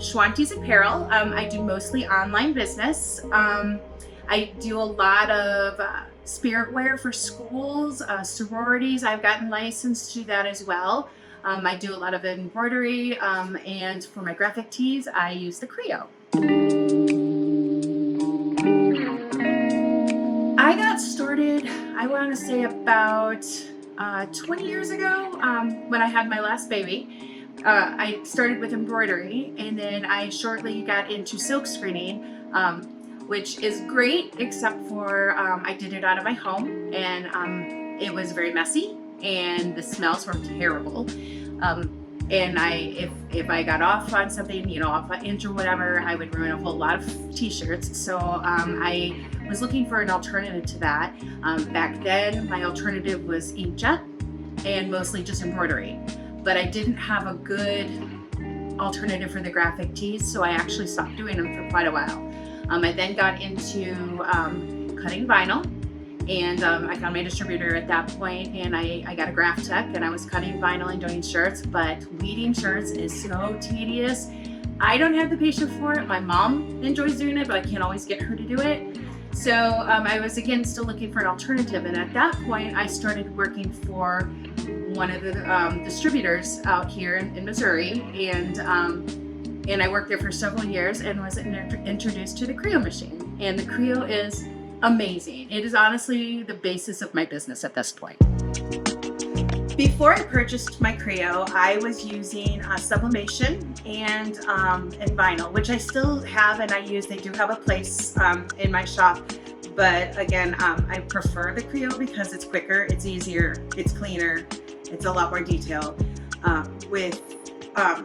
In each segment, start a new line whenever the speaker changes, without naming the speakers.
Schwantees Apparel. I do mostly online business. I do a lot of spirit wear for schools, sororities. I've gotten licensed to do that as well. I do a lot of embroidery, and for my graphic tees, I use the Crio. I got started, I want to say about 20 years ago, when I had my last baby. I started with embroidery, and then I shortly got into silk screening, which is great, except for I did it out of my home, and it was very messy, and the smells were terrible. And if I got off on something, you know, off an inch or whatever, I would ruin a whole lot of t-shirts. So I was looking for an alternative to that. Back then, my alternative was inkjet and mostly just embroidery. But I didn't have a good alternative for the graphic tees, so I actually stopped doing them for quite a while. I then got into cutting vinyl, and I found my distributor at that point, and I got a graph tech, and I was cutting vinyl and doing shirts, but weeding shirts is so tedious. I don't have the patience for it. My mom enjoys doing it, but I can't always get her to do it. So I was again still looking for an alternative, and at that point I started working for one of the distributors out here in Missouri, and I worked there for several years and was introduced to the Crio machine. And the Crio is amazing. It is honestly the basis of my business at this point. Before I purchased my Crio, I was using sublimation and vinyl, which I still have and I use. They do have a place in my shop, but again, I prefer the Crio because it's quicker, it's easier, it's cleaner, it's a lot more detailed. With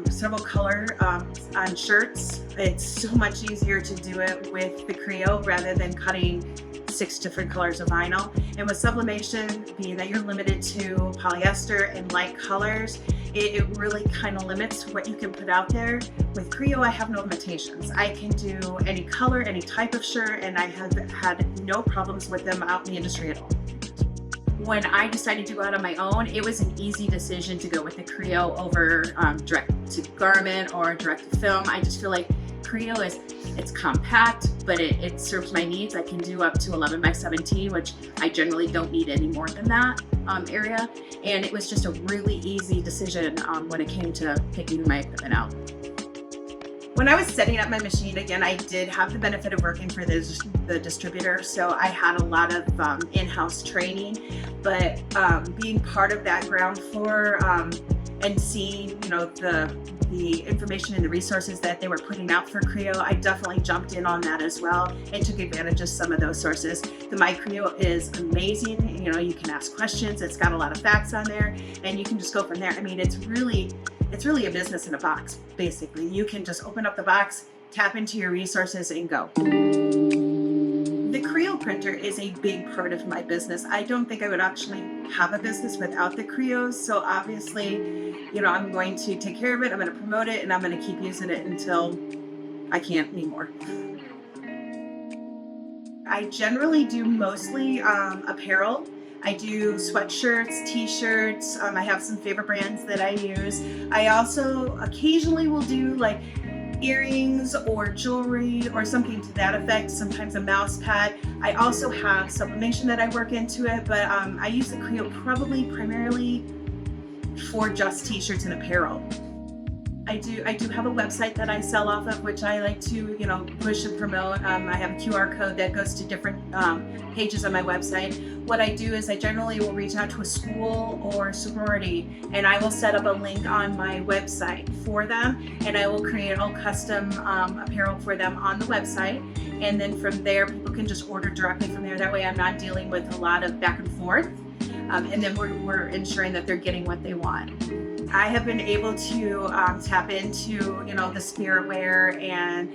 several color on shirts, it's so much easier to do it with the Crio rather than cutting 6 different colors of vinyl. And with sublimation, being that you're limited to polyester and light colors, it really kind of limits what you can put out there. With Crio, I have no limitations. I can do any color, any type of shirt, and I have had no problems with them out in the industry at all. When I decided to go out on my own, it was an easy decision to go with the Crio over direct to garment or direct to film. I just feel like Crio it's compact, but it serves my needs. I can do up to 11 by 17, which I generally don't need any more than that area. And it was just a really easy decision when it came to picking my equipment out. When I was setting up my machine, again, I did have the benefit of working for the distributor, so I had a lot of in-house training, but being part of that ground floor and seeing, you know, the information and the resources that they were putting out for Crio, I definitely jumped in on that as well and took advantage of some of those sources. The My Crio is amazing. You know, you can ask questions. It's got a lot of facts on there, and you can just go from there. I mean, it's really a business in a box, basically. You can just open up the box, tap into your resources, and go. The Crio printer is a big part of my business. I don't think I would actually have a business without the Crios, so obviously, you know, I'm going to take care of it, I'm going to promote it, and I'm going to keep using it until I can't anymore. I generally do mostly apparel. I do sweatshirts, t-shirts. I have some favorite brands that I use. I also occasionally will do like earrings or jewelry or something to that effect, sometimes a mouse pad. I also have sublimation that I work into it, but I use the Crio probably primarily for just t-shirts and apparel. I do have a website that I sell off of, which I like to, you know, push and promote. I have a QR code that goes to different pages on my website. What I do is I generally will reach out to a school or sorority, and I will set up a link on my website for them, and I will create all custom apparel for them on the website. And then from there, people can just order directly from there. That way I'm not dealing with a lot of back and forth. And then we're ensuring that they're getting what they want. I have been able to tap into, you know, the spirit wear and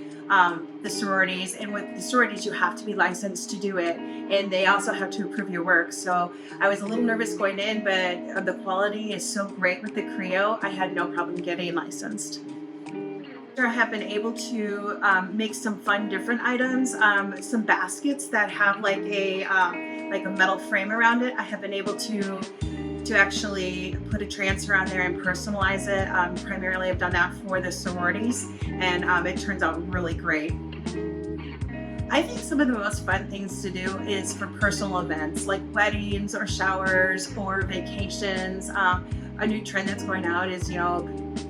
the sororities. And with the sororities, you have to be licensed to do it, and they also have to approve your work. So I was a little nervous going in, but the quality is so great with the Crio, I had no problem getting licensed. I have been able to make some fun different items, some baskets that have like a metal frame around it. I have been able to to actually put a transfer on there and personalize it. Primarily I've done that for the sororities, and it turns out really great. I think some of the most fun things to do is for personal events like weddings or showers or vacations. A new trend that's going out is,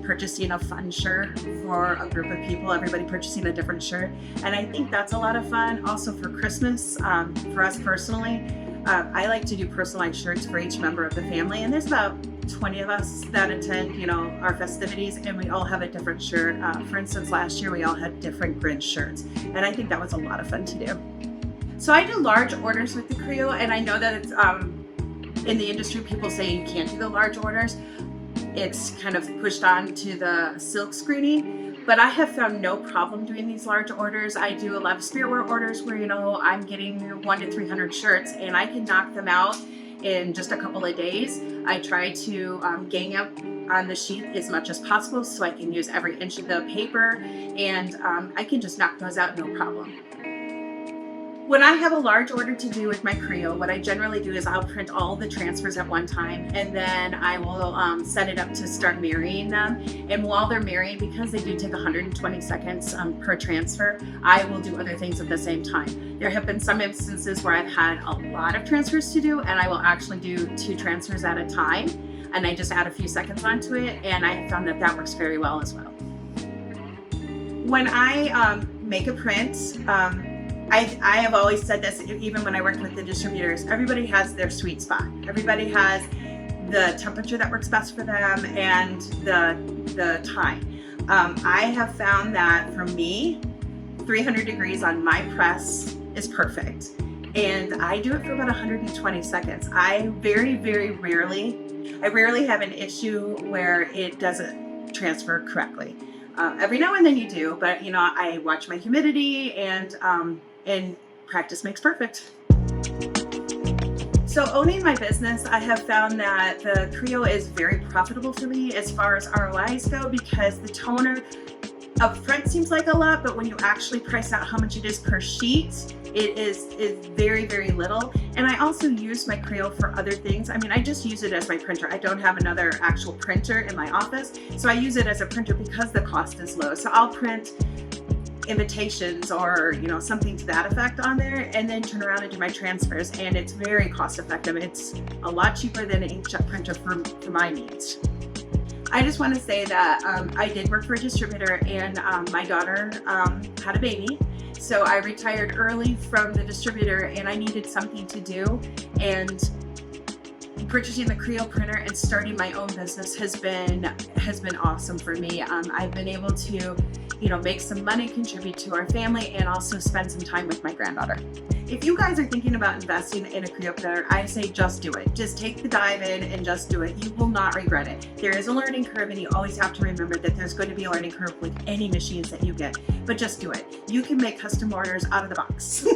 purchasing a fun shirt for a group of people, everybody purchasing a different shirt. And I think that's a lot of fun. Also for Christmas, for us personally, I like to do personalized shirts for each member of the family. And there's about 20 of us that attend, our festivities, and we all have a different shirt. For instance, last year we all had different Grinch shirts, and I think that was a lot of fun to do. So I do large orders with the Crio, and I know that it's in the industry, people say you can't do the large orders. It's kind of pushed on to the silk screening, but I have found no problem doing these large orders. I do a lot of spiritwear orders where, I'm getting 100 to 300 shirts, and I can knock them out in just a couple of days. I try to gang up on the sheet as much as possible so I can use every inch of the paper, and I can just knock those out no problem. When I have a large order to do with my Crio, what I generally do is I'll print all the transfers at one time, and then I will set it up to start marrying them. And while they're marrying, because they do take 120 seconds per transfer, I will do other things at the same time. There have been some instances where I've had a lot of transfers to do, and I will actually do 2 transfers at a time, and I just add a few seconds onto it, and I have found that that works very well as well. When I make a print, I have always said this, even when I worked with the distributors, everybody has their sweet spot. Everybody has the temperature that works best for them and the time. I have found that for me, 300 degrees on my press is perfect. And I do it for about 120 seconds. I rarely have an issue where it doesn't transfer correctly. Every now and then you do, but I watch my humidity, and practice makes perfect. So owning my business, I have found that the Crio is very profitable for me as far as ROIs go, because the toner up front seems like a lot, but when you actually price out how much it is per sheet, it is very, very little. And I also use my Crio for other things. I just use it as my printer. I don't have another actual printer in my office, so I use it as a printer because the cost is low. So I'll print invitations or something to that effect on there, and then turn around and do my transfers, and it's very cost effective. It's a lot cheaper than an inkjet printer for my needs. I just want to say that I did work for a distributor, and my daughter had a baby, so I retired early from the distributor, and I needed something to do, and purchasing the Crio printer and starting my own business has been awesome for me. I've been able to make some money, contribute to our family, and also spend some time with my granddaughter. If you guys are thinking about investing in a Crio printer, I say just do it. Just take the dive in and just do it. You will not regret it. There is a learning curve, and you always have to remember that there's going to be a learning curve with any machines that you get, but just do it. You can make custom orders out of the box.